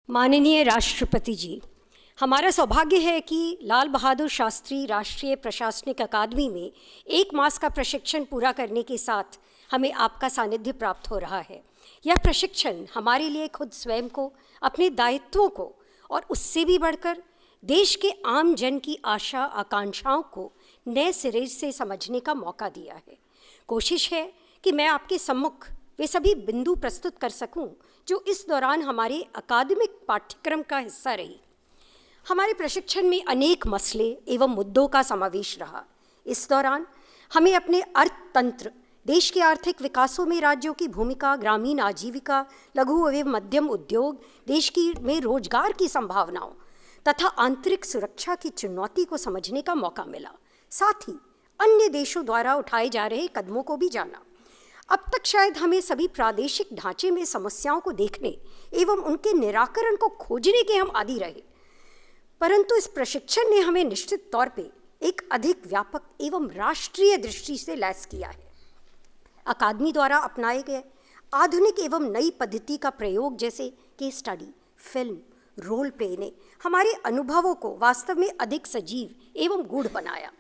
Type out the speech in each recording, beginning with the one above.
माननीय राष्ट्रपति जी, हमारा सौभाग्य है कि लाल बहादुर शास्त्री राष्ट्रीय प्रशासनिक अकादमी में 1 मास का प्रशिक्षण पूरा करने के साथ हमें आपका सानिध्य प्राप्त हो रहा है। यह प्रशिक्षण हमारे लिए खुद स्वयं को, अपने दायित्वों को और उससे भी बढ़कर देश के आम जन की आशा आकांक्षाओं को नए सिरे से समझने का मौका दिया है। कोशिश है कि मैं आपके सम्मुख वे सभी बिंदु प्रस्तुत कर सकूं जो इस दौरान हमारे अकादमिक पाठ्यक्रम का हिस्सा रही। हमारे प्रशिक्षण में अनेक मसले एवं मुद्दों का समावेश रहा। इस दौरान हमें अपने अर्थतंत्र, देश के आर्थिक विकासों में राज्यों की भूमिका, ग्रामीण आजीविका, लघु एवं मध्यम उद्योग, देश में रोजगार की संभावनाओं तथा आंतरिक सुरक्षा की चुनौती को समझने का मौका मिला। साथ ही अन्य देशों द्वारा उठाए जा रहे कदमों को भी जाना। अब तक शायद हमें सभी प्रादेशिक ढांचे में समस्याओं को देखने एवं उनके निराकरण को खोजने के हम आदी रहे, परंतु इस प्रशिक्षण ने हमें निश्चित तौर पे एक अधिक व्यापक एवं राष्ट्रीय दृष्टि से लैस किया है। अकादमी द्वारा अपनाए गए आधुनिक एवं नई पद्धति का प्रयोग जैसे case study, film, role play ने हमारे अनुभवों को वास्तव में अधिक सजीव एवं गूढ़ बनाया।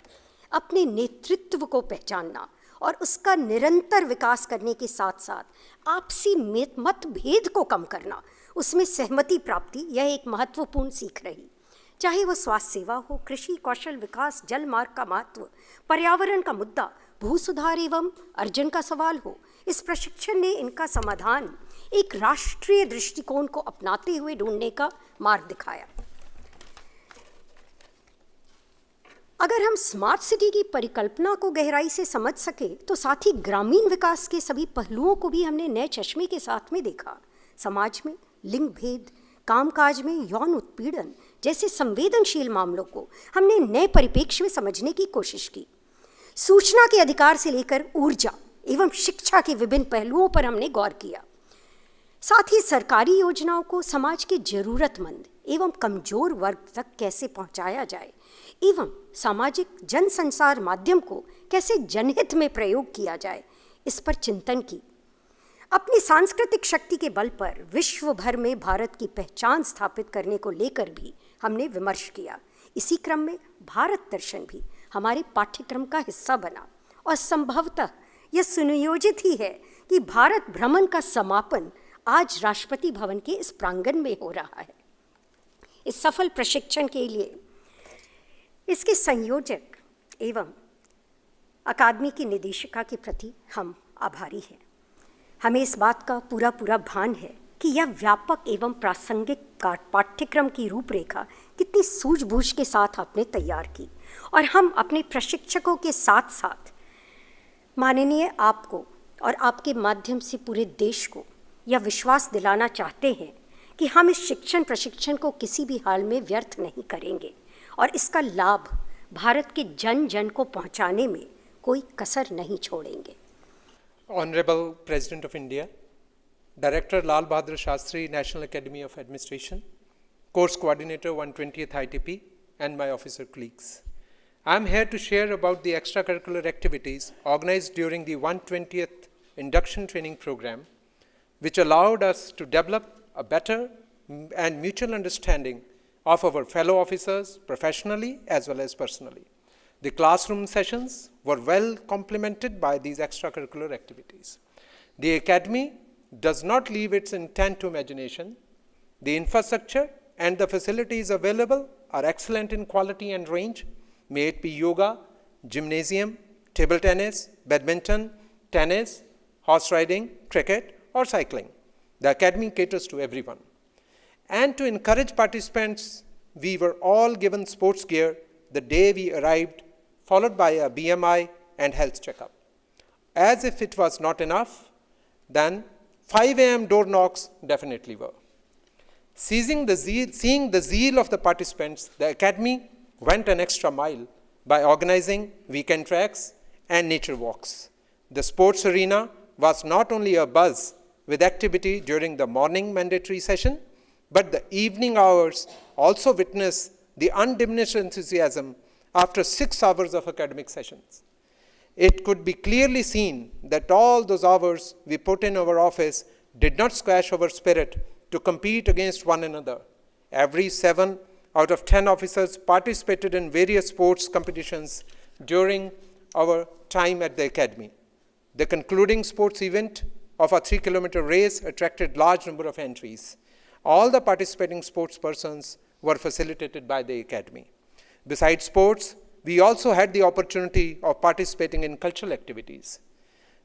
अपने नेतृत्व को पहचानना और उसका निरंतर विकास करने के साथ साथ आपसी मतभेद को कम करना, उसमें सहमति प्राप्ति, यह एक महत्वपूर्ण सीख रही। चाहे वह स्वास्थ्य सेवा हो, कृषि, कौशल विकास, जल मार्ग का महत्व, पर्यावरण का मुद्दा, भू सुधार एवं अर्जन का सवाल हो, इस प्रशिक्षण ने इनका समाधान एक राष्ट्रीय दृष्टिकोण को अपनाते हुए ढूंढने का मार्ग दिखाया। अगर हम स्मार्ट सिटी की परिकल्पना को गहराई से समझ सके तो साथ ही ग्रामीण विकास के सभी पहलुओं को भी हमने नए चश्मे के साथ में देखा। समाज में लिंग भेद, कामकाज में यौन उत्पीड़न जैसे संवेदनशील मामलों को हमने नए परिप्रेक्ष्य में समझने की कोशिश की। सूचना के अधिकार से लेकर ऊर्जा एवं शिक्षा के विभिन्न पहलुओं पर हमने गौर किया। साथ ही सरकारी योजनाओं को समाज के जरूरतमंद एवं कमजोर वर्ग तक कैसे पहुंचाया जाए एवं सामाजिक जनसंचार माध्यम को कैसे जनहित में प्रयोग किया जाए, इस पर चिंतन की। अपनी सांस्कृतिक शक्ति के बल पर विश्व भर में भारत की पहचान स्थापित करने को लेकर भी हमने विमर्श किया। इसी क्रम में भारत दर्शन भी हमारे पाठ्यक्रम का हिस्सा बना और संभवतः यह सुनियोजित ही है कि भारत भ्रमण का समापन आज राष्ट्रपति भवन के इस प्रांगण में हो रहा है। इस सफल प्रशिक्षण के लिए इसके संयोजक एवं अकादमी की निदेशिका के प्रति हम आभारी हैं। हमें इस बात का पूरा भान है कि यह व्यापक एवं प्रासंगिक पाठ्यक्रम की रूपरेखा कितनी सूझबूझ के साथ आपने तैयार की और हम अपने प्रशिक्षकों के साथ साथ माननीय आपको और आपके माध्यम से पूरे देश को यह विश्वास दिलाना चाहते हैं कि हम इस शिक्षण प्रशिक्षण को किसी भी हाल में व्यर्थ नहीं करेंगे और इसका लाभ भारत के जन जन को पहुंचाने में कोई कसर नहीं छोड़ेंगे। Honorable President of India, Director Lal Bahadur Shastri National Academy of Administration, Course Coordinator 120th ITP, and my officer colleagues. I am here to share about the extracurricular activities organized during the 120th Induction Training Program, which allowed us to develop a better and mutual understanding of our fellow officers professionally as well as personally. The classroom sessions were well complemented by these extracurricular activities. The Academy does not leave its intent to imagination. The infrastructure and the facilities available are excellent in quality and range, may it be yoga, gymnasium, table tennis, badminton, tennis, horse riding, cricket, or cycling. The Academy caters to everyone. And to encourage participants, we were all given sports gear the day we arrived, followed by a BMI and health checkup. As if it was not enough, then 5 a.m. door knocks definitely were. Seeing the zeal of the participants, the Academy went an extra mile by organizing weekend tracks and nature walks. The sports arena was not only abuzz with activity during the morning mandatory session, but the evening hours also witnessed the undiminished enthusiasm after 6 hours of academic sessions. It could be clearly seen that all those hours we put in our office did not squash our spirit to compete against one another. Every 7 out of 10 officers participated in various sports competitions during our time at the academy. The concluding sports event of a 3-kilometer race attracted large number of entries. All the participating sports persons were facilitated by the academy. Besides sports, we also had the opportunity of participating in cultural activities.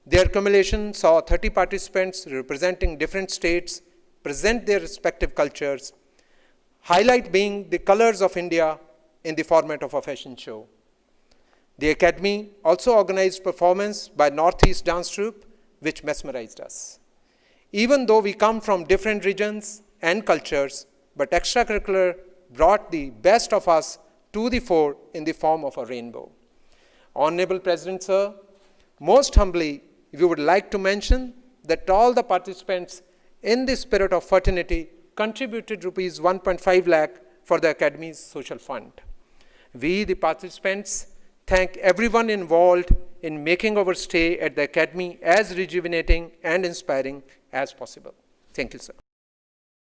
Their accumulation saw 30 participants representing different states present their respective cultures, highlight being the colors of India in the format of a fashion show. The academy also organized performance by Northeast Dance Troupe, which mesmerized us. Even though we come from different regions and cultures, but extracurricular brought the best of us to the fore in the form of a rainbow. Honorable President, sir, most humbly, we would like to mention that all the participants in the spirit of fraternity contributed rupees 1.5 lakh for the Academy's social fund. We, the participants, thank everyone involved in making our stay at the Academy as rejuvenating and inspiring as possible. Thank you, sir.